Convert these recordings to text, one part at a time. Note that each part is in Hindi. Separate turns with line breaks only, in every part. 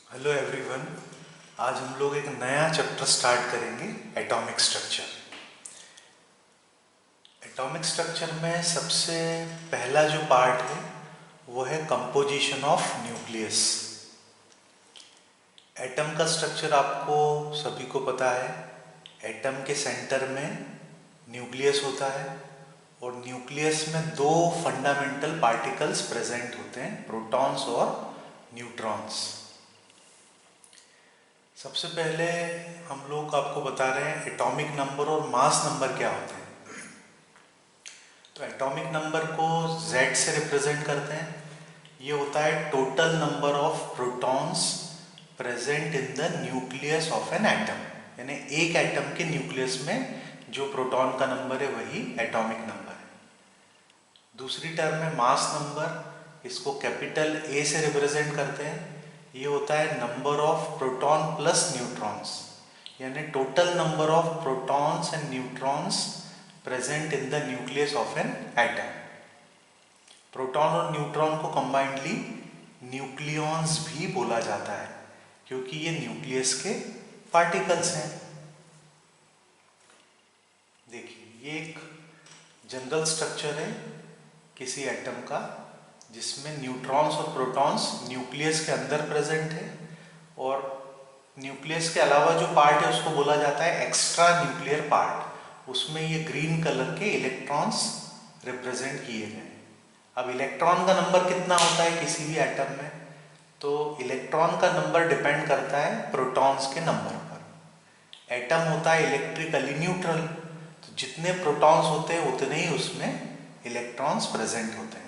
Hello everyone. आज हम लोग एक नया चैप्टर स्टार्ट करेंगे, एटॉमिक स्ट्रक्चर। एटॉमिक स्ट्रक्चर में सबसे पहला जो पार्ट है वो है कंपोजिशन ऑफ न्यूक्लियस। एटम का स्ट्रक्चर आपको सभी को पता है। एटम के सेंटर में न्यूक्लियस होता है और न्यूक्लियस में दो फंडामेंटल पार्टिकल्स प्रेजेंट होते हैं, प्रोटॉन्स और न्यूट्रॉन्स। सबसे पहले हम लोग आपको बता रहे हैं एटॉमिक नंबर और मास नंबर क्या होते हैं। तो एटॉमिक नंबर को Z से रिप्रेजेंट करते हैं। ये होता है total number of protons present in the nucleus of an atom. यानी एक एटम के न्यूक्लियस में जो प्रोटॉन का नंबर है वही एटॉमिक नंबर है। दूसरी टर्म है मास नंबर, इसको कैपिटल A से रिप्रेजेंट करते हैं। ये होता है number of proton plus neutrons, यानी total number of protons and neutrons present in the nucleus of an atom. Proton और न्यूट्रॉन को कंबाइंडली न्यूक्लियॉन्स भी बोला जाता है क्योंकि ये न्यूक्लियस के पार्टिकल्स हैं। देखिए, ये एक जनरल स्ट्रक्चर है किसी एटम का जिसमें न्यूट्रॉन्स और प्रोटॉन्स न्यूक्लियस के अंदर प्रेजेंट है और न्यूक्लियस के अलावा जो पार्ट है उसको बोला जाता है एक्स्ट्रा न्यूक्लियर पार्ट। उसमें ये ग्रीन कलर के इलेक्ट्रॉन्स रिप्रेजेंट किए गए। अब इलेक्ट्रॉन का नंबर कितना होता है किसी भी एटम में, तो इलेक्ट्रॉन का नंबर डिपेंड करता है प्रोटॉन्स के नंबर पर। एटम होता है इलेक्ट्रिकली न्यूट्रल, तो जितने प्रोटॉन्स होते हैं उतने ही उसमें इलेक्ट्रॉन्स प्रेजेंट होते हैं।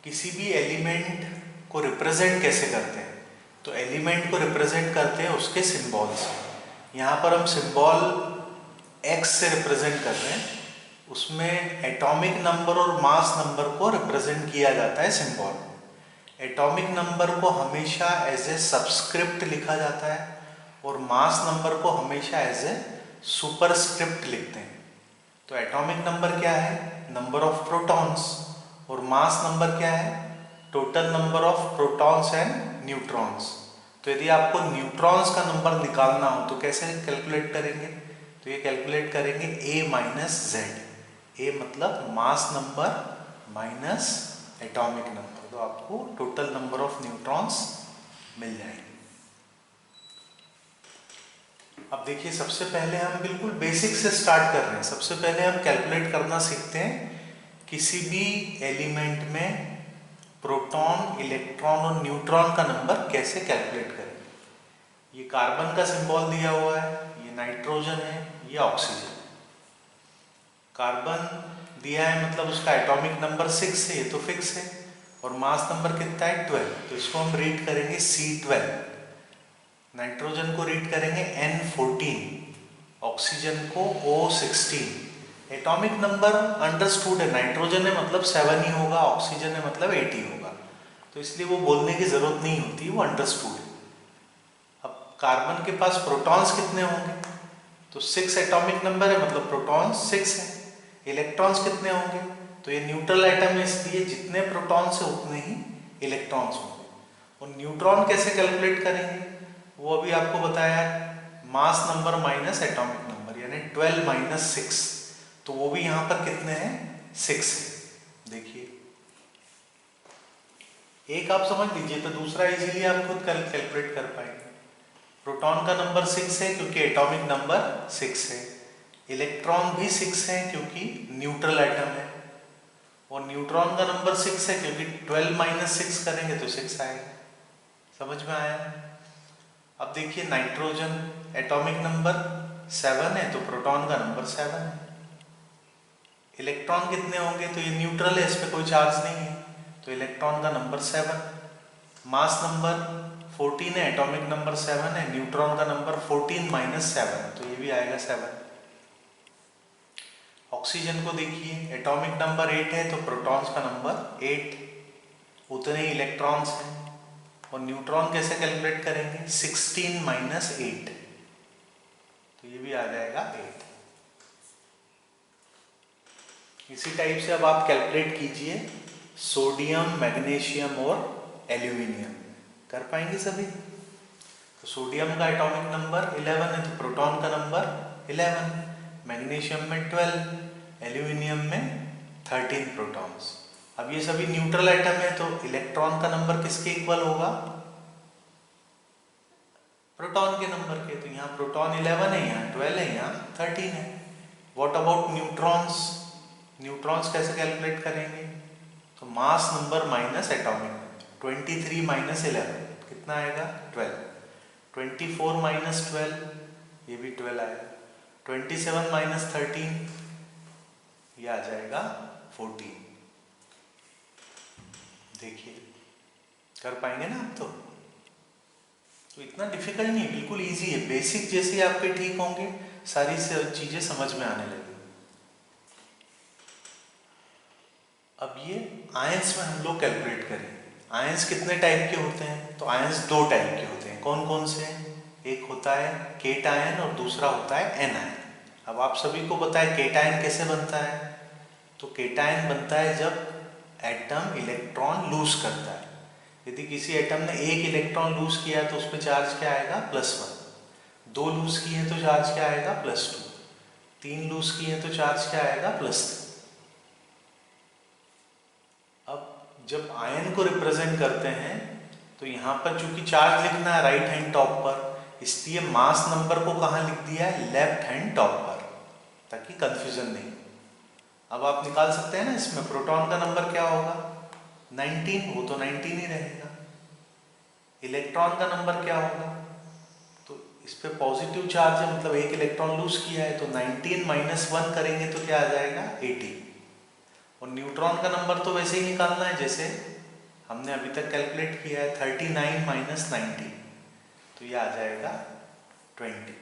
किसी भी एलिमेंट को रिप्रेजेंट कैसे करते हैं, तो एलिमेंट को रिप्रेजेंट करते हैं उसके सिंबल से। यहाँ पर हम सिंबल X से रिप्रेजेंट कर रहे हैं, उसमें एटॉमिक नंबर और मास नंबर को रिप्रेजेंट किया जाता है सिंबल। एटॉमिक नंबर को हमेशा एज ए सबस्क्रिप्ट लिखा जाता है और मास नंबर को हमेशा एज ए सुपरस्क्रिप्ट लिखते हैं। तो एटॉमिक नंबर क्या है, नंबर ऑफ प्रोटॉन्स, और मास नंबर क्या है, total number of protons and neutrons. तो यदि आपको न्यूट्रॉन्स का नंबर निकालना हो तो कैसे कैलकुलेट करेंगे, तो ये कैलकुलेट करेंगे A माइनस Z। A मतलब mass number minus atomic number, तो आपको टोटल नंबर ऑफ न्यूट्रॉन्स मिल जाएंगे। अब देखिए, सबसे पहले हम बिल्कुल बेसिक से स्टार्ट कर रहे हैं। सबसे पहले हम कैलकुलेट करना सीखते हैं किसी भी एलिमेंट में प्रोटॉन, इलेक्ट्रॉन और न्यूट्रॉन का नंबर कैसे कैलकुलेट करें। ये कार्बन का सिंबल दिया हुआ है, ये नाइट्रोजन है, ये ऑक्सीजन। कार्बन दिया है मतलब उसका एटॉमिक नंबर 6 है, ये तो फिक्स है, और मास नंबर कितना है 12, तो इसको हम रीड करेंगे C12। नाइट्रोजन को रीड करेंगे N14, ऑक्सीजन को O16। एटॉमिक नंबर अंडरस्टूड है, नाइट्रोजन है मतलब 7 ही होगा, ऑक्सीजन है मतलब 8 ही होगा, तो इसलिए वो बोलने की जरूरत नहीं होती, वो अंडरस्टूड है। अब कार्बन के पास प्रोटॉन्स कितने होंगे, तो 6 एटॉमिक नंबर है मतलब प्रोटॉन्स 6 है। इलेक्ट्रॉन्स कितने होंगे, तो ये न्यूट्रल एटम है इसलिए जितने प्रोटॉन्स है उतने ही इलेक्ट्रॉन्स होंगे। और न्यूट्रॉन कैसे कैलकुलेट करेंगे, वो अभी आपको बताया, mass number minus atomic number, यानी 12 माइनस 6, तो वो भी यहाँ पर कितने हैं, 6 है। देखिए, एक आप समझ लीजिए तो दूसरा इजीली आप खुद कैलकुलेट कर पाएंगे। प्रोटॉन का नंबर 6 है क्योंकि एटॉमिक नंबर 6 है। इलेक्ट्रॉन भी 6 है क्योंकि न्यूट्रल एटम है, और न्यूट्रॉन का नंबर 6 है क्योंकि 12 माइनस 6 करेंगे तो 6 आएगा। समझ में आया। अब देखिए, नाइट्रोजन एटॉमिक नंबर 7 है तो प्रोटॉन का नंबर 7 है। इलेक्ट्रॉन कितने होंगे, तो ये न्यूट्रल है, इस पर कोई चार्ज नहीं है, तो इलेक्ट्रॉन का नंबर 7। मास नंबर 14 है, एटॉमिक नंबर 7 है, न्यूट्रॉन का नंबर 14 माइनस 7 है, तो ये भी आएगा 7। ऑक्सीजन को देखिए, एटॉमिक नंबर 8 है तो प्रोटॉन्स का नंबर 8, उतने ही इलेक्ट्रॉन्स हैं। और न्यूट्रॉन कैसे कैलकुलेट करेंगे, 16 माइनस 8, तो ये भी आ जाएगा 8। इसी टाइप से अब आप कैलकुलेट कीजिए सोडियम, मैग्नीशियम और एल्यूमिनियम। कर पाएंगे सभी? तो सोडियम का एटॉमिक नंबर 11 है, तो प्रोटॉन का नंबर 11, मैग्नीशियम में 12, एल्यूमिनियम में 13 प्रोटॉन्स। अब ये सभी न्यूट्रल एटम है, तो इलेक्ट्रॉन का नंबर किसके इक्वल होगा? प्रोटॉन के नंबर के। तो यहाँ प्रोटॉन 11 है, यहाँ 12 है, यहाँ 13 है। What about neutrons? न्यूट्रॉन्स कैसे कैलकुलेट करेंगे? तो mass number minus atomic number. 23 minus 11 कितना आएगा? 12। 24 माइनस 12 ये भी 12 आएगा। 27 माइनस 13 ये आ जाएगा 14। देखिए कर पाएंगे ना आप? तो इतना डिफिकल्ट नहीं है, बिल्कुल इजी है। बेसिक जैसे आपके ठीक होंगे सारी चीजें समझ में आने लगेंगी। अब ये आयंस में हम लोग कैलकुलेट करें। आयंस कितने टाइप के होते हैं? तो आयंस 2 टाइप के होते हैं। कौन कौन से? एक होता है केट आयन और दूसरा होता है एन आयन। अब आप सभी को पता है केट आयन कैसे बनता है? तो केट आयन बनता है जब एटम इलेक्ट्रॉन लूज करता है। यदि किसी एटम ने एक इलेक्ट्रॉन लूज किया तो उस पर चार्ज क्या आएगा? +1। 2 लूज किए तो चार्ज क्या आएगा? +2। 3 लूज किए तो चार्ज क्या आएगा? +3। अब जब आयन को रिप्रेजेंट करते हैं तो यहाँ पर चूंकि चार्ज लिखना है राइट हैंड टॉप पर, इसलिए मास नंबर को कहाँ लिख दिया है? लेफ्ट हैंड टॉप पर, ताकि कंफ्यूजन नहीं। अब आप निकाल सकते हैं ना इसमें प्रोटॉन का नंबर क्या होगा? 19, वो तो 19 ही रहेगा। इलेक्ट्रॉन का नंबर क्या होगा? तो इस पे पॉजिटिव चार्ज है, मतलब एक इलेक्ट्रॉन लूज किया है, तो 19 माइनस 1 करेंगे तो क्या आ जाएगा? 18। और न्यूट्रॉन का नंबर तो वैसे ही निकालना है जैसे हमने अभी तक कैलकुलेट किया है, 39 माइनस 19, तो ये आ जाएगा 20।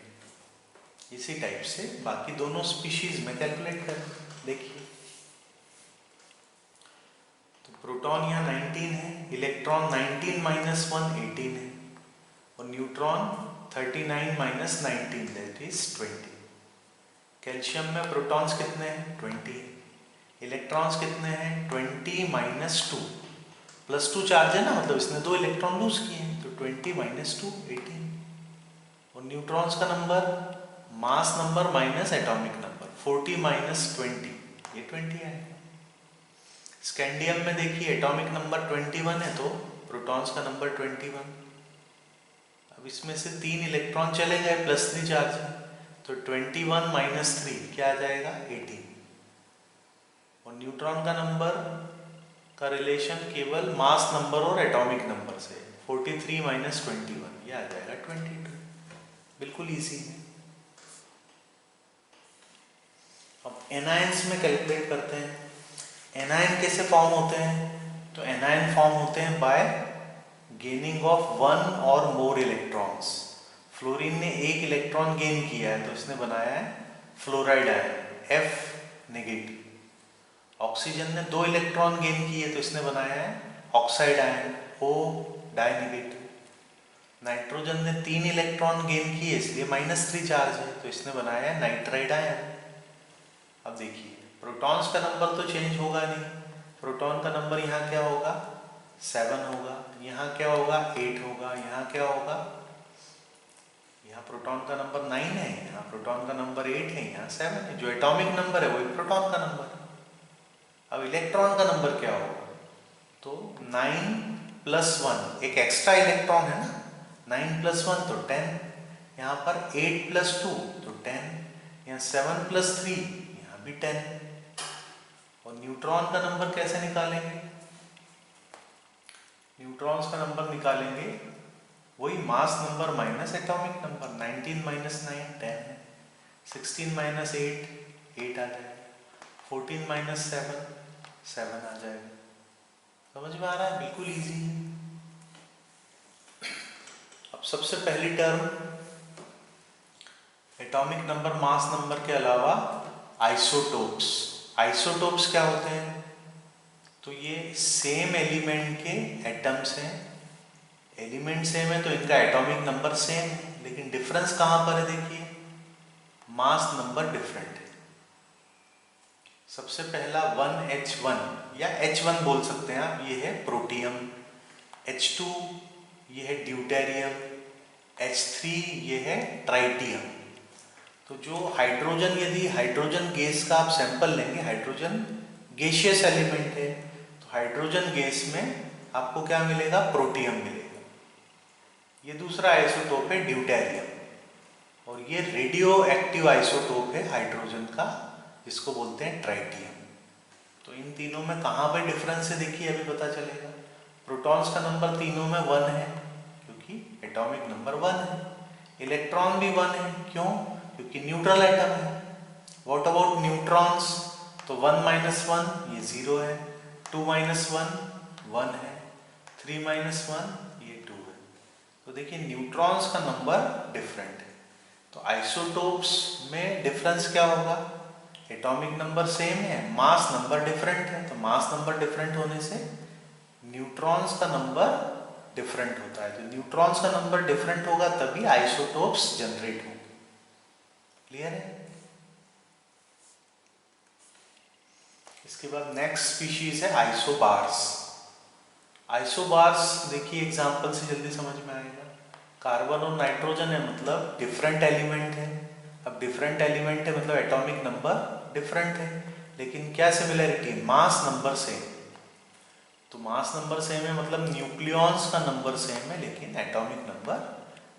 इसी टाइप से बाकी दोनों स्पीशीज में कैलकुलेट करें। देखिए प्रोटॉन यहाँ 19 है, इलेक्ट्रॉन 19 माइनस 1 18 है, और neutron 39 minus 19 that is 20। Calcium में प्रोटॉन्स कितने हैं? 20। इलेक्ट्रॉन्स कितने हैं? 20 माइनस 2, +2 चार्ज है ना, मतलब इसने 2 इलेक्ट्रॉन लूज किए हैं, तो 20 माइनस 2 18। और न्यूट्रॉन्स का number mass number minus atomic number 40 minus 20 ये 20 आएगा। स्कैंडियम में देखिए एटॉमिक नंबर 21 है, तो प्रोटॉन्स का नंबर 21। अब इसमें से 3 इलेक्ट्रॉन चले गए, +3 चार्ज है, तो 21 माइनस 3 क्या आ जाएगा? 18। और न्यूट्रॉन का नंबर का रिलेशन केवल मास नंबर और एटॉमिक नंबर से, 43 माइनस 21 ये आ जाएगा 22। बिल्कुल इजी है। अब एनायंस में कैलकुलेट करते हैं। एनायन कैसे फॉर्म होते हैं? तो एनायन फॉर्म होते हैं बाय गेनिंग ऑफ 1 और मोर इलेक्ट्रॉन्स। फ्लोरीन ने 1 इलेक्ट्रॉन गेन किया है, तो इसने बनाया है fluoride ion, F negative. Oxygen ने 2 इलेक्ट्रॉन गेन किए, तो इसने बनाया है oxide ion, O die negative. Nitrogen ने 3 इलेक्ट्रॉन गेन किए, इसलिए -3 चार्ज है, तो इसने बनाया है नाइट्राइड आयन। अब देखिए प्रोटॉन्स का नंबर तो चेंज होगा नहीं, प्रोटॉन का नंबर यहाँ क्या होगा? 7 होगा, यहाँ क्या होगा? 8 होगा, यहाँ क्या होगा? यहाँ प्रोटॉन का नंबर 9 है, यहाँ प्रोटॉन का नंबर 8 है, यहाँ 7 है। जो एटॉमिक नंबर है वही प्रोटॉन का नंबर है। अब इलेक्ट्रॉन का नंबर क्या होगा? तो 9 + 1 एक एक्स्ट्रा इलेक्ट्रॉन है ना, 9 + 1 तो 10, यहाँ पर 8 + 2 तो 10, यहाँ 7 + 3 यहाँ भी 10। और न्यूट्रॉन का नंबर कैसे निकालेंगे? न्यूट्रॉन्स का नंबर निकालेंगे वही mass number minus atomic number. 19 minus 9 10 है, 16 माइनस 8 8 आ जाएगा, 14 माइनस 7 7 आ जाएगा। समझ में आ रहा है? बिल्कुल इजी है। अब सबसे पहली term atomic number mass number के अलावा आइसोटोप्स। आइसोटोप्स क्या होते हैं? तो ये सेम एलिमेंट के एटम्स हैं। एलिमेंट सेम है तो इनका एटॉमिक नंबर सेम है, लेकिन डिफरेंस कहाँ पर है? देखिए मास नंबर डिफरेंट है। सबसे पहला 1H1 या H1 बोल सकते हैं आप, ये है प्रोटियम। H2 ये है ड्यूटेरियम। H3 ये है ट्राइटियम। तो जो हाइड्रोजन, यदि हाइड्रोजन गैस का आप सैंपल लेंगे, हाइड्रोजन गैसियस एलिमेंट है, तो हाइड्रोजन गैस में आपको क्या मिलेगा? प्रोटियम मिलेगा। ये दूसरा आइसोटोप है ड्यूटेरियम, और ये रेडियो एक्टिव आइसोटोप है हाइड्रोजन का, जिसको बोलते हैं ट्राइटियम। तो इन तीनों में कहाँ पे डिफरेंस है देखिए, अभी पता चलेगा। प्रोटॉन्स का नंबर तीनों में 1 है, क्योंकि एटॉमिक नंबर 1 है। इलेक्ट्रॉन भी 1 है, क्यों? क्योंकि न्यूट्रल एटम है। What about neutrons? तो 1 माइनस 1 ये 0 है, 2 माइनस 1 1 है, 3 माइनस 1 ये 2 है। तो देखिए न्यूट्रॉन्स का नंबर डिफरेंट है। तो आइसोटोप्स में डिफरेंस क्या होगा? एटॉमिक नंबर सेम है, मास नंबर डिफरेंट है। तो मास नंबर डिफरेंट होने से न्यूट्रॉन्स का नंबर डिफरेंट होता है। तो न्यूट्रॉन्स का नंबर डिफरेंट होगा तभी आइसोटोप्स जनरेट होंगे। क्लियर है? इसके बाद नेक्स्ट स्पीशीज है आइसोबार्स। आइसोबार्स देखिए एग्जांपल से जल्दी समझ में आएगा। कार्बन और नाइट्रोजन है, मतलब डिफरेंट एलिमेंट है। अब डिफरेंट एलिमेंट है मतलब एटॉमिक नंबर डिफरेंट है, लेकिन क्या सिमिलरिटी है? Mass number same. तो मास नंबर सेम है मतलब न्यूक्लियॉन्स का नंबर सेम है, लेकिन एटॉमिक नंबर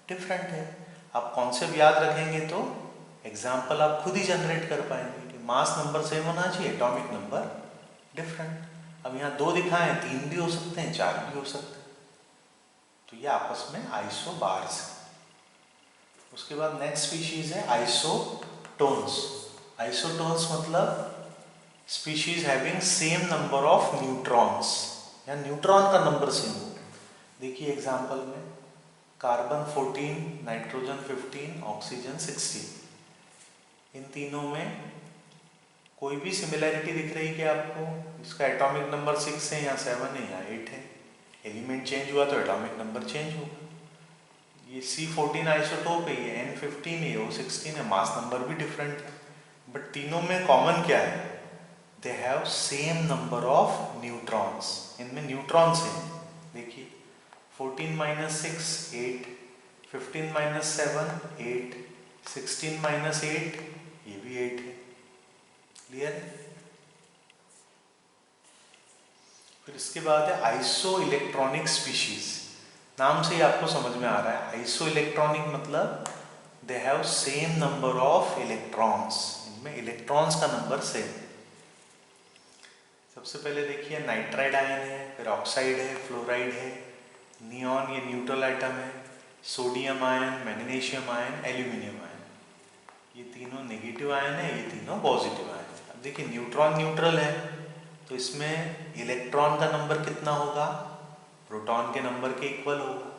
डिफरेंट है। आप कॉन्सेप्ट याद रखेंगे तो एग्जाम्पल आप खुद ही जनरेट कर पाएंगे कि मास नंबर सेम होना चाहिए, एटॉमिक नंबर डिफरेंट। अब यहाँ 2 दिखाए हैं, 3 भी हो सकते हैं, 4 भी हो सकते हैं। तो ये आपस में आइसोबार्स है। उसके बाद नेक्स्ट स्पीशीज है आइसोटोन्स। आइसोटोन्स मतलब species having same number of neutrons, या न्यूट्रॉन का नंबर सेम हो। देखिए एग्जांपल में कार्बन 14, नाइट्रोजन 15, ऑक्सीजन 16। इन तीनों में कोई भी सिमिलैरिटी दिख रही है क्या आपको? इसका एटॉमिक नंबर 6 है, या 7 है, या 8 है। एलिमेंट चेंज हुआ तो एटॉमिक नंबर चेंज होगा। ये C14 आइसोटोप है, ये N15 है, O16 है, मास नंबर भी डिफरेंट है, बट तीनों में कॉमन क्या है? They have same number of neutrons. इनमें न्यूट्रॉन्स हैं, देखिए 14 माइनस 6 8, 15 माइनस 7 8, 16 माइनस 8 ये भी 8 है। क्लियर है? फिर इसके बाद है आइसो इलेक्ट्रॉनिक स्पीशीज। नाम से ही आपको समझ में आ रहा है, आइसो इलेक्ट्रॉनिक मतलब they have same number of electrons. इनमें इलेक्ट्रॉन्स का नंबर सेम। सबसे पहले देखिए नाइट्राइड आयन है, फिर ऑक्साइड है, फ्लोराइड है, नियॉन ये न्यूट्रल आइटम है, sodium ion, magnesium ion, aluminium ion. ये तीनों नेगेटिव आयन है, ये तीनों पॉजिटिव आयन है। अब देखिए न्यूट्रॉन न्यूट्रल है, तो इसमें इलेक्ट्रॉन का नंबर कितना होगा? प्रोटॉन के नंबर के इक्वल होगा।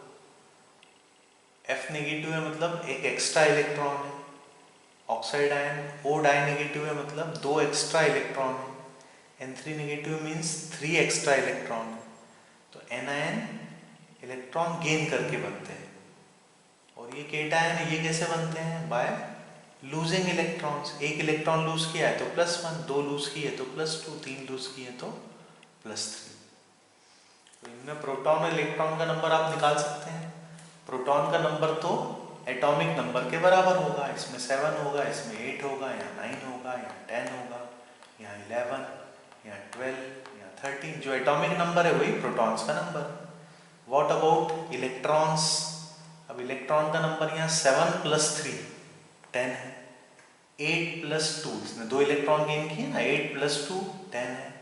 F नेगेटिव है मतलब एक एक्स्ट्रा इलेक्ट्रॉन है। Oxide ion O die negative है मतलब 2 एक्स्ट्रा इलेक्ट्रॉन है। N3 negative means 3 extra electron है। तो एनायन इलेक्ट्रॉन गेन करके बनते हैं, और ये केटायन है, ये कैसे बनते हैं? By losing electrons. एक इलेक्ट्रॉन लूज किया है तो +1, 2 लूज किए तो +2, 3 लूज किए तो +3। तो इनमें प्रोटॉन और इलेक्ट्रॉन का नंबर आप निकाल सकते हैं। प्रोटॉन का नंबर तो एटॉमिक नंबर के बराबर होगा, इसमें 7 होगा, इसमें 8 होगा, यहाँ 9 होगा, यहाँ 10 होगा, यहाँ 11, यहाँ 12, यहाँ 13। जो एटॉमिक नंबर है वही प्रोटॉन्स का नंबर। What about electrons? अब इलेक्ट्रॉन का नंबर यहाँ 7 + 3 10 है, 8 + 2 इसने 2 इलेक्ट्रॉन गेन किए ना, 8 + 2 10 है,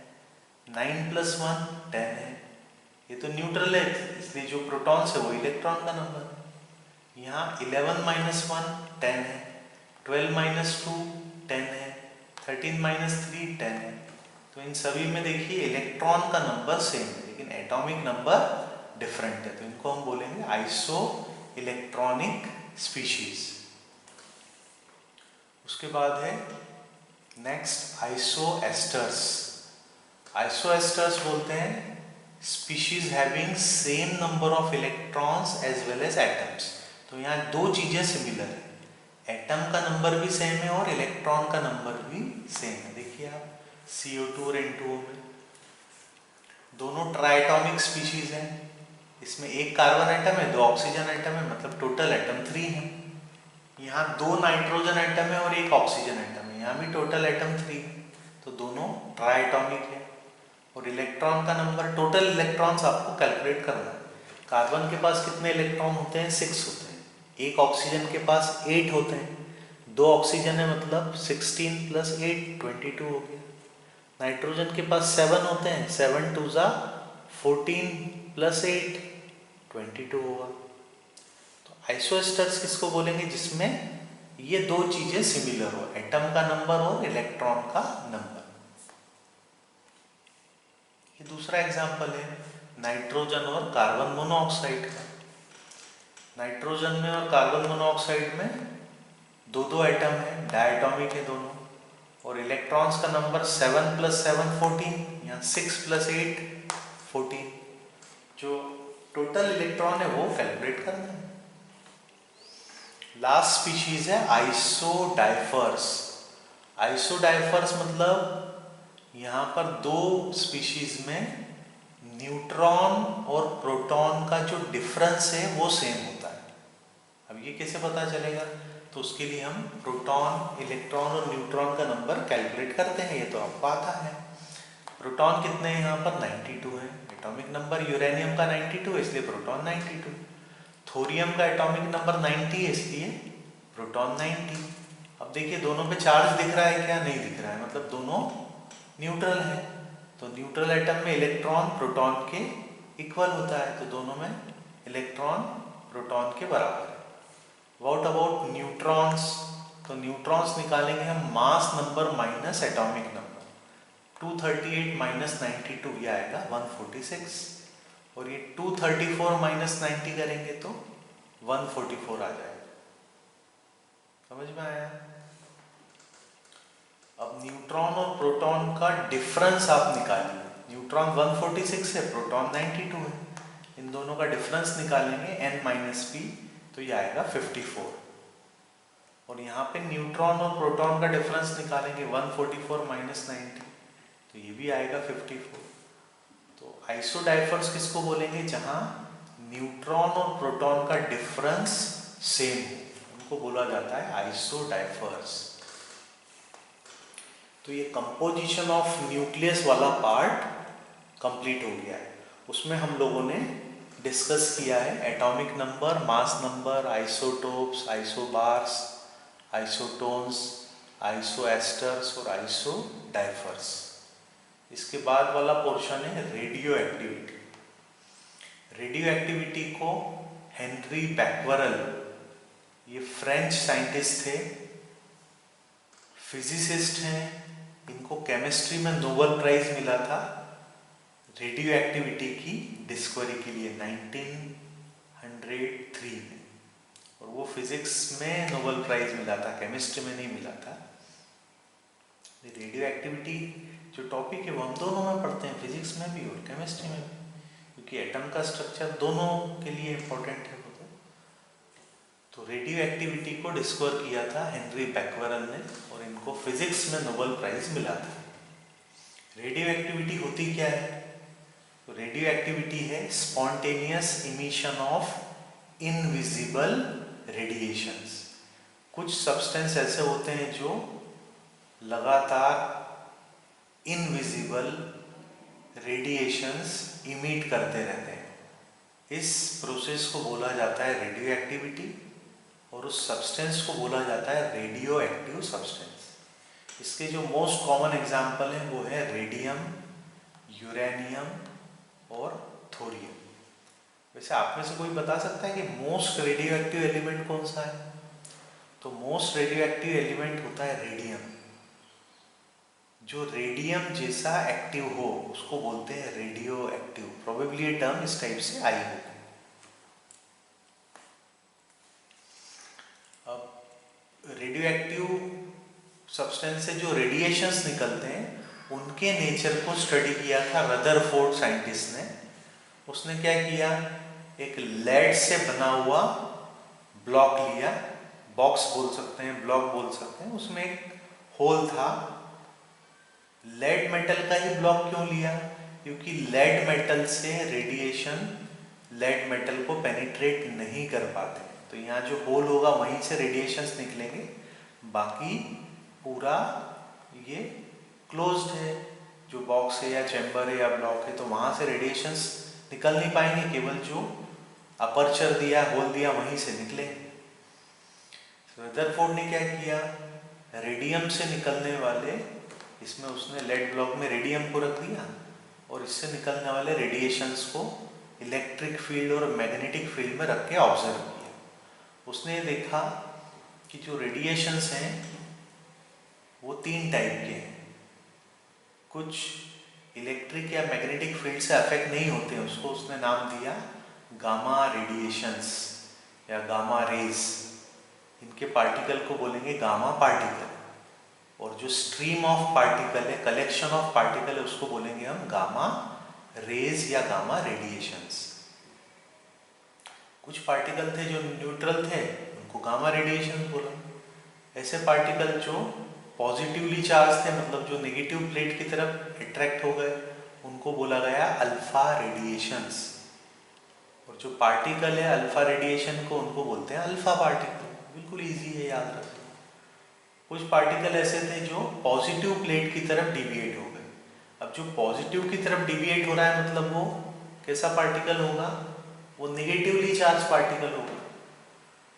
9 + 1 10 है। ये तो न्यूट्रल है, इसलिए जो प्रोटॉन्स है वो इलेक्ट्रॉन का नंबर है। यहाँ 11 - 1 10 है, 12 - 2 10 है, 13 - 3 10 है। तो इन सभी में देखिए इलेक्ट्रॉन का नंबर सेम है, लेकिन एटॉमिक नंबर डिफरेंट है। तो इनको हम बोलेंगे आइसो इलेक्ट्रॉनिक स्पीशीज। उसके बाद है next isosters. Isosters बोलते हैं species having same number of electrons as well as atoms. तो यहाँ 2 चीजें सिमिलर है, एटम का नंबर भी सेम है और इलेक्ट्रॉन का नंबर भी सेम है। देखिए आप CO2 और N2O में। दोनों ट्राइटॉमिक स्पीशीज हैं। इसमें एक कार्बन एटम है, 2 ऑक्सीजन एटम है, मतलब टोटल एटम 3 है। यहाँ 2 नाइट्रोजन एटम है और 1 ऑक्सीजन एटम है, यहाँ भी टोटल एटम 3 है, तो दोनों ट्राइटॉमिक है। और इलेक्ट्रॉन का नंबर, टोटल इलेक्ट्रॉन्स आपको कैलकुलेट करना है। कार्बन के पास कितने इलेक्ट्रॉन होते हैं? 6 होते हैं। 1 ऑक्सीजन के पास 8 होते हैं, 2 ऑक्सीजन है, मतलब 16 + 8 22 हो गया। नाइट्रोजन के पास 7 होते हैं, 7 2 ज़ा 14 + 8 22 होगा। तो आइसोएस्टर्स किसको बोलेंगे? जिसमें ये दो चीजें सिमिलर हो, एटम का नंबर और इलेक्ट्रॉन का नंबर। ये दूसरा एग्जांपल है नाइट्रोजन और कार्बन मोनोऑक्साइड का। नाइट्रोजन में और कार्बन मोनोऑक्साइड में दो एटम है, डायटॉमिक है दोनों, और इलेक्ट्रॉन्स का नंबर 7 + 7 14, या 6 + 8 14। जो टोटल इलेक्ट्रॉन है वो कैलकुलेट करना है। लास्ट स्पीशीज है आइसोडाइफर्स। आइसोडाइफर्स मतलब यहाँ पर 2 स्पीशीज में न्यूट्रॉन और प्रोटॉन का जो डिफरेंस है वो सेम होता है। अब ये कैसे पता चलेगा? तो उसके लिए हम प्रोटॉन, इलेक्ट्रॉन और न्यूट्रॉन का नंबर कैलकुलेट करते हैं। ये तो आपको आता है। प्रोटॉन कितने हैं यहाँ पर? 92 है। एटॉमिक नंबर यूरेनियम का 92 है, इसलिए प्रोटॉन 92। थोरियम का एटॉमिक नंबर 90 है, इसलिए प्रोटॉन 90। अब देखिए दोनों पे चार्ज दिख रहा है क्या? नहीं दिख रहा है, मतलब दोनों न्यूट्रल है। तो न्यूट्रल एटम में इलेक्ट्रॉन प्रोटॉन के इक्वल होता है, तो दोनों में इलेक्ट्रॉन प्रोटॉन के बराबर है। What about neutrons? तो न्यूट्रॉन्स निकालेंगे हम mass number minus atomic number. 238 - 92 ये आएगा 146, और ये 234 - 90 करेंगे तो 144 आ जाएगा। समझ में आया? अब न्यूट्रॉन और प्रोटॉन का डिफरेंस आप निकालिए। न्यूट्रॉन 146 है, प्रोटॉन 92 है, इन दोनों का डिफरेंस निकालेंगे n - p, तो ये आएगा 54। और यहाँ पे न्यूट्रॉन और प्रोटॉन का डिफरेंस निकालेंगे 144 - 90, तो ये भी आएगा 54। तो आइसोडाइफर्स किसको बोलेंगे? जहाँ न्यूट्रॉन और प्रोटॉन का डिफरेंस सेम हो, उनको बोला जाता है आइसोडाइफर्स। तो ये कंपोजिशन ऑफ न्यूक्लियस वाला पार्ट कंप्लीट हो गया है। उसमें हम लोगों ने डिस्कस किया है atomic number, mass number, isotopes, isobars, isotones, isosteres और आइसोडाइफर्स। इसके बाद वाला पोर्शन है रेडियो एक्टिविटी। रेडियो एक्टिविटी को हेनरी बैक्वेरेल, ये फ्रेंच साइंटिस्ट थे, फिजिसिस्ट हैं, इनको केमिस्ट्री में नोबेल प्राइज मिला था रेडियो एक्टिविटी की डिस्कवरी के लिए 1903 में, और वो फिजिक्स में नोबेल प्राइज मिला था, केमिस्ट्री में नहीं मिला था। रेडियो एक्टिविटी जो टॉपिक है वो हम दोनों में पढ़ते हैं, फिजिक्स में भी और केमिस्ट्री में भी, क्योंकि एटम का स्ट्रक्चर दोनों के लिए इम्पोर्टेंट है। तो रेडियो एक्टिविटी को डिस्कवर किया था हेनरी बैक्वेरेल ने, और इनको फिजिक्स में नोबेल प्राइज मिला था। रेडियो एक्टिविटी होती क्या है? तो रेडियो एक्टिविटी है spontaneous emission of invisible radiations. कुछ सब्सटेंस ऐसे होते हैं जो लगातार इनविजिबल रेडिएशंस इमिट करते रहते हैं। इस प्रोसेस को बोला जाता है रेडियो एक्टिविटी, और उस सब्सटेंस को बोला जाता है रेडियो एक्टिव सब्सटेंस। इसके जो मोस्ट कॉमन एग्जाम्पल हैं वो है रेडियम, यूरेनियम और थोरियम। वैसे आप में से कोई बता सकता है कि मोस्ट रेडियो एक्टिव एलिमेंट कौन सा है? तो मोस्ट रेडियो एक्टिव एलिमेंट होता है रेडियम। जो रेडियम जैसा एक्टिव हो उसको बोलते हैं रेडियो एक्टिव। प्रोबेबली ये टर्म इस टाइप से आई होगी। रेडियो एक्टिव सब्सटेंस से जो रेडिएशंस निकलते हैं उनके नेचर को स्टडी किया था रदरफोर्ड साइंटिस्ट ने। उसने क्या किया, एक लेड से बना हुआ ब्लॉक लिया, बॉक्स बोल सकते हैं, ब्लॉक बोल सकते हैं, उसमें एक होल था लेड मेटल का ही ब्लॉक क्यों लिया? क्योंकि लेड मेटल से रेडिएशन लेड मेटल को पेनिट्रेट नहीं कर पाते, तो यहाँ जो होल होगा वहीं से रेडिएशंस निकलेंगे, बाकी पूरा ये क्लोज्ड है, जो बॉक्स है या चैम्बर है या ब्लॉक है, तो वहाँ से रेडिएशंस निकल नहीं पाएंगे, केवल जो अपर्चर दिया, होल दिया, वहीं से निकलेंगे। रदरफोर्ड ने क्या किया, रेडियम से निकलने वाले, इसमें उसने लेड ब्लॉक में रेडियम को रख दिया और इससे निकलने वाले रेडिएशंस को इलेक्ट्रिक फील्ड और मैग्नेटिक फील्ड में रख के ऑब्जर्व किया। उसने देखा कि जो रेडिएशंस हैं वो 3 टाइप के हैं, कुछ इलेक्ट्रिक या मैग्नेटिक फील्ड से अफेक्ट नहीं होते, उसको उसने नाम दिया गामा रेडिएशंस या गामा रेज। इनके पार्टिकल को बोलेंगे गामा पार्टिकल, और जो स्ट्रीम ऑफ पार्टिकल है, कलेक्शन ऑफ पार्टिकल है, उसको बोलेंगे हम गामा रेज या गामा रेडिएशंस। कुछ पार्टिकल थे जो न्यूट्रल थे, उनको गामा रेडिएशन बोला। ऐसे पार्टिकल जो पॉजिटिवली चार्ज थे, मतलब जो नेगेटिव प्लेट की तरफ अट्रैक्ट हो गए, उनको बोला गया अल्फा रेडिएशंस। और जो पार्टिकल है अल्फा रेडिएशन को, उनको बोलते हैं अल्फा पार्टिकल। बिल्कुल इजी है, याद रखना। कुछ पार्टिकल ऐसे थे जो पॉजिटिव प्लेट की तरफ डिविएट हो गए। अब जो पॉजिटिव की तरफ डिविएट हो रहा है, मतलब वो कैसा पार्टिकल होगा? वो नेगेटिवली चार्ज पार्टिकल होगा,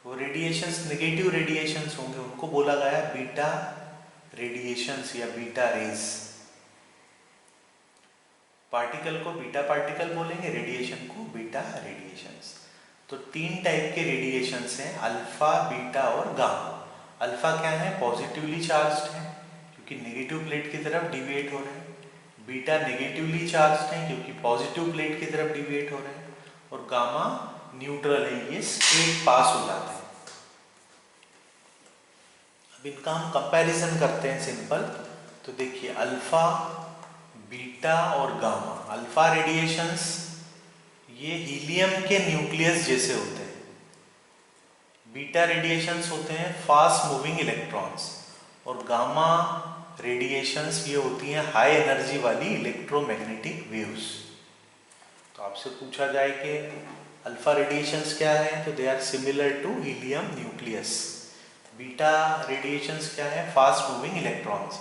वो रेडिएशंस नेगेटिव रेडिएशंस होंगे, उनको बोला गया बीटा रेडिएशंस या बीटा रेज। पार्टिकल को बीटा पार्टिकल बोलेंगे, रेडिएशन को बीटा रेडिएशंस। तो 3 टाइप के रेडिएशंस हैं, अल्फा, बीटा और गामा। अल्फा क्या है? पॉजिटिवली चार्ज्ड है, क्योंकि नेगेटिव प्लेट की तरफ डिविएट हो रहे हैं। बीटा नेगेटिवली चार्ज्ड है, क्योंकि पॉजिटिव प्लेट की तरफ डिविएट हो रहे हैं। और गामा न्यूट्रल है, ये स्ट्रेट पास हो जाते हैं। अब इनका हम कंपैरिजन करते हैं सिंपल। तो देखिए, अल्फा, बीटा और गामा। अल्फा रेडिएशंस ये हीलियम के न्यूक्लियस जैसे होते हैं। बीटा रेडिएशंस होते हैं फास्ट मूविंग इलेक्ट्रॉन्स, और गामा रेडिएशंस ये होती हैं हाई एनर्जी वाली इलेक्ट्रोमैग्नेटिक वेव्स। तो आपसे पूछा जाए कि अल्फा रेडिएशंस क्या है, तो they are similar to helium nucleus. Beta radiations क्या है? Fast moving electrons.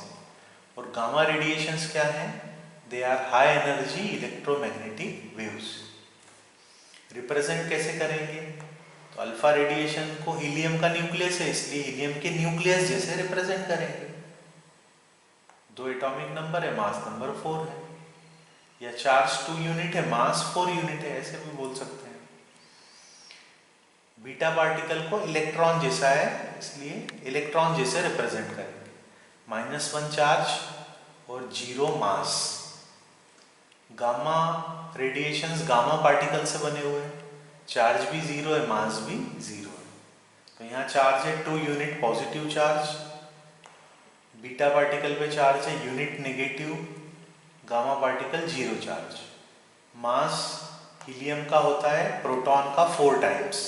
और गामा रेडिएशंस क्या है? They are high energy electromagnetic waves. Represent कैसे करेंगे? तो अल्फा रेडिएशन को हीलियम का न्यूक्लियस है, इसलिए हीलियम के न्यूक्लियस जैसे रिप्रेजेंट करेंगे। 2 एटॉमिक नंबर है, मास नंबर 4 है, या चार्ज 2 यूनिट है, मास 4 यूनिट है, ऐसे भी बोल सकते हैं। बीटा पार्टिकल को इलेक्ट्रॉन जैसा है, इसलिए इलेक्ट्रॉन जैसे रिप्रेजेंट करेंगे। -1 चार्ज और 0 मास। गामा रेडिएशंस गामा पार्टिकल से बने हुए हैं, चार्ज भी 0 है, मास भी 0 है। तो यहाँ चार्ज है 2 unit positive charge, beta particle पे चार्ज है unit negative, gamma particle 0 charge. मास हीलियम का होता है प्रोटॉन का 4 टाइम्स।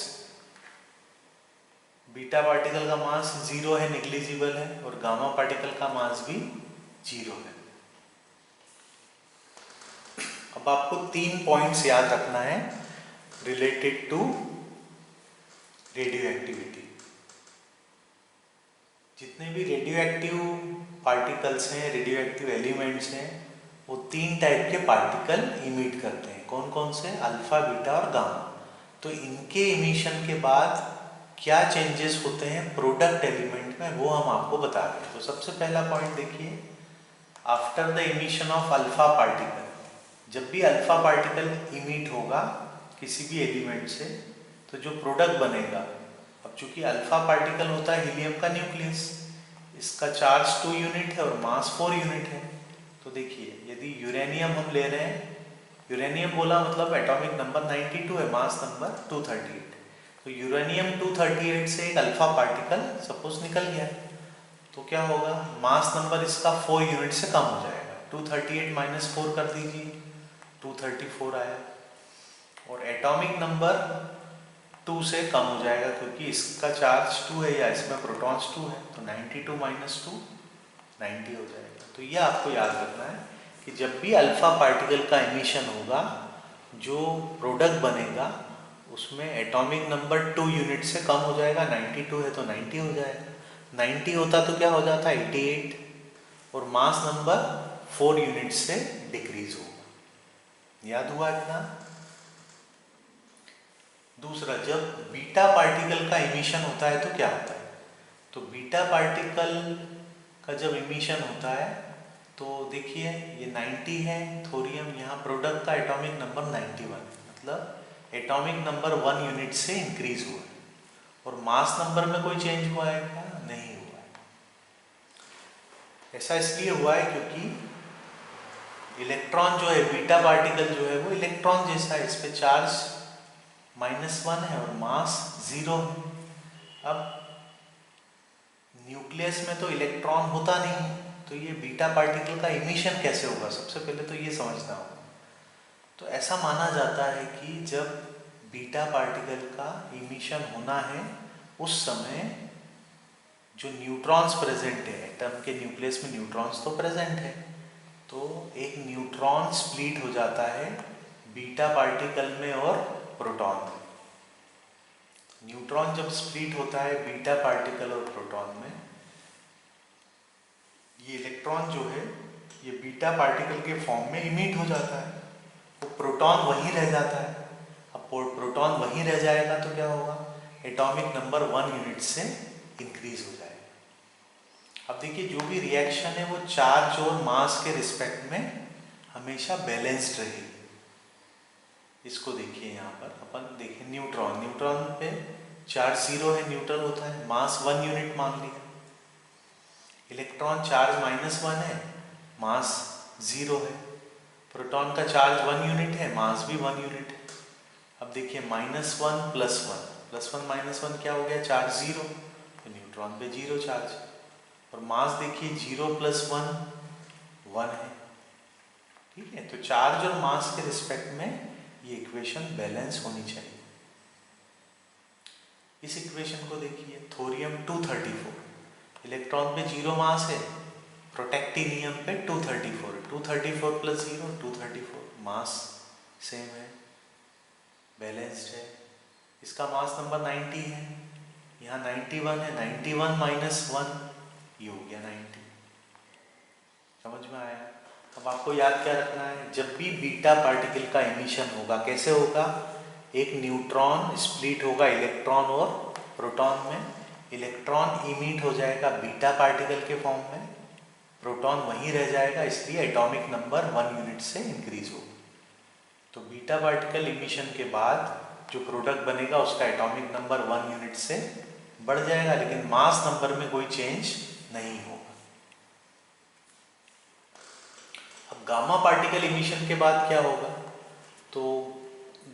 बीटा पार्टिकल का मास 0 है, निग्लिजिबल है, और गामा पार्टिकल का मास भी 0 है। अब आपको 3 पॉइंट्स याद रखना है रिलेटेड टू रेडियो एक्टिविटी। जितने भी रेडियो एक्टिव पार्टिकल्स हैं, रेडियो एक्टिव एलिमेंट्स हैं, वो 3 टाइप के पार्टिकल इमिट करते हैं। कौन कौन से? अल्फा, बीटा और गामा। तो इनके इमिशन के बाद क्या चेंजेस होते हैं प्रोडक्ट एलिमेंट में, वो हम आपको बता रहे हैं। तो सबसे पहला पॉइंट देखिए, after the emission of alpha particle, जब भी अल्फा पार्टिकल इमिट होगा किसी भी एलिमेंट से, तो जो प्रोडक्ट बनेगा, अब चूंकि अल्फा पार्टिकल होता है हीलियम का न्यूक्लियस, इसका चार्ज 2 यूनिट है और मास 4 यूनिट है। तो देखिए, यदि यूरेनियम हम ले रहे हैं, यूरेनियम बोला मतलब एटॉमिक नंबर 92 है, मास नंबर 238। तो यूरेनियम 238 से एक अल्फा पार्टिकल सपोज निकल गया, तो क्या होगा? मास नंबर इसका 4 यूनिट से कम हो जाएगा। 238 - 4 कर दीजिए, 234 आया। और एटॉमिक नंबर 2 से कम हो जाएगा, क्योंकि इसका चार्ज 2 है या इसमें प्रोटॉन्स 2 है, तो 92 - 2 90 हो जाएगा। तो ये आपको याद रखना है कि जब भी अल्फा पार्टिकल का एमिशन होगा, जो प्रोडक्ट बनेगा उसमें एटॉमिक नंबर 2 यूनिट से कम हो जाएगा। 92 है तो 90 हो जाएगा, 90 होता तो क्या हो जाता 88, और मास नंबर 4 यूनिट से डिक्रीज होगा। याद हुआ इतना? दूसरा, जब बीटा पार्टिकल का इमिशन होता है तो क्या होता है? तो बीटा पार्टिकल का जब इमिशन होता है तो देखिए ये 90 है थोरियम, यहाँ प्रोडक्ट का एटॉमिक नंबर 91, मतलब एटॉमिक नंबर 1 यूनिट से इंक्रीज हुआ है। और मास नंबर में कोई चेंज हुआ है क्या? नहीं हुआ है। ऐसा इसलिए हुआ है क्योंकि इलेक्ट्रॉन जो है, बीटा पार्टिकल जो है वो इलेक्ट्रॉन जैसा है, इस पे चार्ज -1 है और मास 0 है। अब न्यूक्लियस में तो इलेक्ट्रॉन होता नहीं है, तो ये बीटा पार्टिकल का इमिशन कैसे होगा? सबसे पहले तो ये समझना होगा। तो ऐसा माना जाता है कि जब बीटा पार्टिकल का इमिशन होना है उस समय जो न्यूट्रॉन्स प्रेजेंट है, एटम के न्यूक्लियस में न्यूट्रॉन्स तो प्रेजेंट है, तो एक न्यूट्रॉन स्प्लिट हो जाता है बीटा पार्टिकल में और प्रोटॉन में। न्यूट्रॉन जब स्प्लिट होता है बीटा पार्टिकल और प्रोटॉन में, ये इलेक्ट्रॉन जो है ये बीटा पार्टिकल के फॉर्म में इमिट हो जाता है, वो प्रोटॉन वहीं रह जाता है। अब प्रोटॉन वहीं रह जाएगा तो क्या होगा? एटॉमिक नंबर 1 यूनिट से इंक्रीज हो जाएगा। अब देखिए जो भी रिएक्शन है वो चार्ज और मास के रिस्पेक्ट में हमेशा बैलेंस्ड रहेगी। इसको देखिए, यहाँ पर अपन देखिए न्यूट्रॉन, न्यूट्रॉन पे चार्ज 0 है, न्यूट्रल होता है, मास 1 यूनिट मान लिया। इलेक्ट्रॉन चार्ज -1 है, मास 0 है। प्रोटॉन का चार्ज 1 यूनिट है, मास भी 1 यूनिट है। अब देखिए -1 +1 -1 क्या हो गया? चार्ज 0, तो न्यूट्रॉन पे 0 चार्ज, और मास देखिए 0 + 1 1 है। ठीक है, तो चार्ज और मास के रिस्पेक्ट में ये इक्वेशन बैलेंस होनी चाहिए। इस इक्वेशन को देखिए, थोरियम 234, इलेक्ट्रॉन पे 0 मास है, प्रोटेक्टिनियम पे 234 + 0 234, मास सेम है, बैलेंस्ड है। इसका मास नंबर 90 है, यहाँ 91 है, 91 - 1 ये हो गया 90। समझ में आया? अब आपको याद क्या रखना है? जब भी बीटा पार्टिकल का एमिशन होगा, कैसे होगा? एक न्यूट्रॉन स्प्लिट होगा इलेक्ट्रॉन और प्रोटॉन में, इलेक्ट्रॉन इमिट हो जाएगा बीटा पार्टिकल के फॉर्म में, प्रोटॉन वहीं रह जाएगा, इसलिए एटॉमिक नंबर 1 यूनिट से इंक्रीज होगा। तो बीटा पार्टिकल इमिशन के बाद जो प्रोडक्ट बनेगा उसका एटॉमिक नंबर 1 यूनिट से बढ़ जाएगा, लेकिन मास नंबर में कोई चेंज नहीं होगा। अब गामा पार्टिकल इमिशन के बाद क्या होगा? तो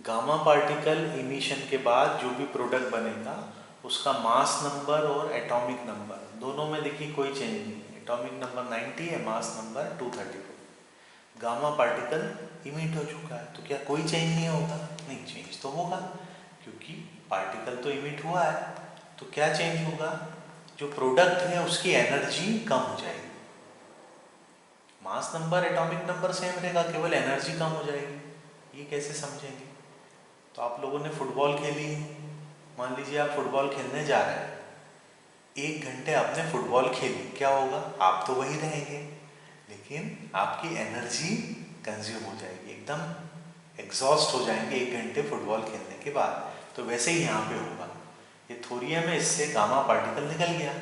गामा पार्टिकल इमिशन के बाद जो भी प्रोडक्ट बनेगा उसका मास नंबर और एटॉमिक नंबर दोनों में देखिए कोई चेंज नहीं है। एटॉमिक नंबर 90 है, mass number 234। Gamma particle emit हो चुका है, तो क्या कोई चेंज नहीं होगा? नहीं, चेंज तो होगा, क्योंकि पार्टिकल तो इमिट हुआ है। तो क्या चेंज होगा? जो प्रोडक्ट है उसकी एनर्जी कम हो जाएगी। Mass number atomic number same रहेगा, केवल एनर्जी कम हो जाएगी। ये कैसे समझेंगे? तो आप लोगों ने फुटबॉल खेली है, मान लीजिए आप फुटबॉल खेलने जा रहे हैं, 1 घंटे आपने फुटबॉल खेली, क्या होगा? आप तो वहीं रहेंगे, लेकिन आपकी एनर्जी कंज्यूम हो जाएगी, एकदम एग्जॉस्ट हो जाएंगे 1 घंटे फुटबॉल खेलने के बाद। तो वैसे ही यहाँ पे होगा, ये थोरियम है, इससे गामा पार्टिकल निकल गया।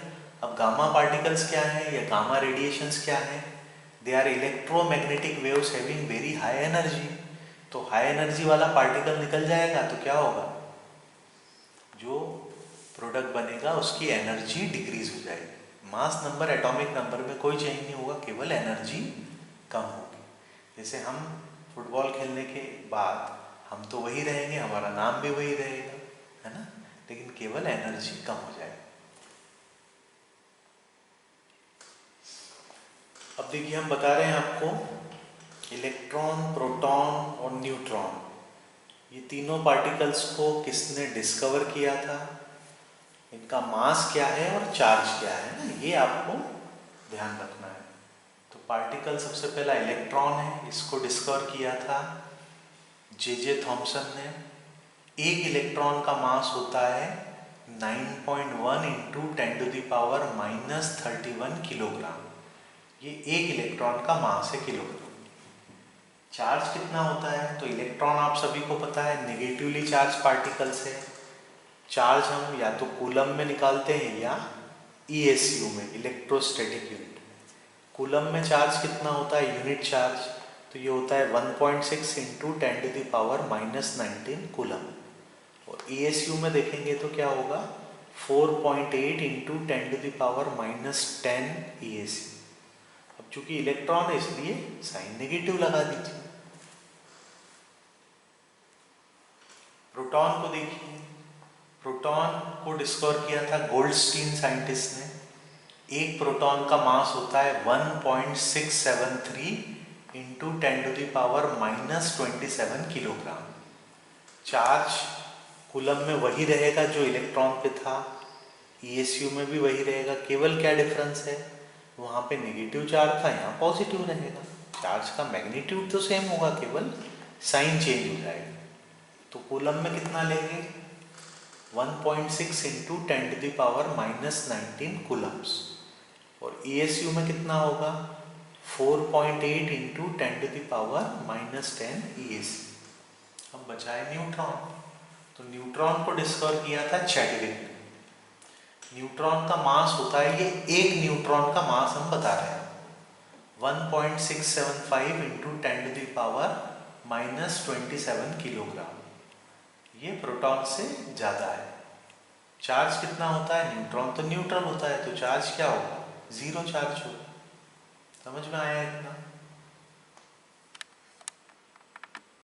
अब गामा पार्टिकल्स क्या है या गामा रेडिएशंस क्या है? They are electromagnetic waves having very high energy. तो हाई एनर्जी वाला पार्टिकल निकल जाएगा तो क्या होगा? जो प्रोडक्ट बनेगा उसकी एनर्जी डिक्रीज हो जाएगी। मास नंबर एटॉमिक नंबर में कोई चेंज नहीं होगा, केवल एनर्जी कम होगी। जैसे हम फुटबॉल खेलने के बाद हम तो वही रहेंगे, हमारा नाम भी वही रहेगा, है ना, लेकिन केवल एनर्जी कम हो जाएगी। अब देखिए हम बता रहे हैं आपको इलेक्ट्रॉन, प्रोटॉन और न्यूट्रॉन, ये तीनों पार्टिकल्स को किसने डिस्कवर किया था, इनका मास क्या है और चार्ज क्या है ना, ये आपको ध्यान रखना है। तो पार्टिकल सबसे पहला इलेक्ट्रॉन है, इसको डिस्कवर किया था जे थॉमसन ने। एक इलेक्ट्रॉन का मास होता है 9.1 इंटू 10⁻⁻31 किलोग्राम। ये एक इलेक्ट्रॉन का मास है किलोग्राम। चार्ज कितना होता है? तो इलेक्ट्रॉन आप सभी को पता है नेगेटिवली चार्ज पार्टिकल्स है। चार्ज हम या तो कूलम में निकालते हैं या ESU में, इलेक्ट्रोस्टैटिक यूनिट। कूलम में चार्ज कितना होता है? यूनिट चार्ज, तो ये होता है 1.6 इंटू 10⁻⁻19 कूलम। और ESU में देखेंगे तो क्या होगा? 4.8 इंटू 10⁻⁻10 ESU। अब चूंकि इलेक्ट्रॉन है इसलिए साइन नेगेटिव लगा दीजिए। प्रोटॉन को देखिए, प्रोटॉन को डिस्कवर किया था गोल्डस्टीन साइंटिस्ट ने। एक प्रोटॉन का मास होता है 1.673 इंटू 10⁻⁻27 किलोग्राम। चार्ज कूलम में वही रहेगा जो इलेक्ट्रॉन पे था, ESU में भी वही रहेगा। केवल क्या डिफरेंस है? वहाँ पे नेगेटिव चार्ज था, यहाँ पॉजिटिव रहेगा। चार्ज का मैग्नीट्यूड तो सेम होगा, केवल साइन चेंज हो जाएगा। तो कूलम में कितना लेंगे? 1.6 इंटू 10⁻⁻19 कूलम्स। और ESU में कितना होगा? 4.8 इंटू 10⁻⁻10 ESU। अब बचा है न्यूट्रॉन। तो न्यूट्रॉन को डिस्कवर किया था चैडविक ने। न्यूट्रॉन का मास होता है, ये एक न्यूट्रॉन का मास हम बता रहे हैं 1.675 इंटू 10⁻⁻27 किलोग्राम। ये प्रोटॉन से ज़्यादा है। चार्ज कितना होता है? न्यूट्रॉन तो न्यूट्रल होता है, तो चार्ज क्या होगा? 0 चार्ज होगा। समझ में आया इतना?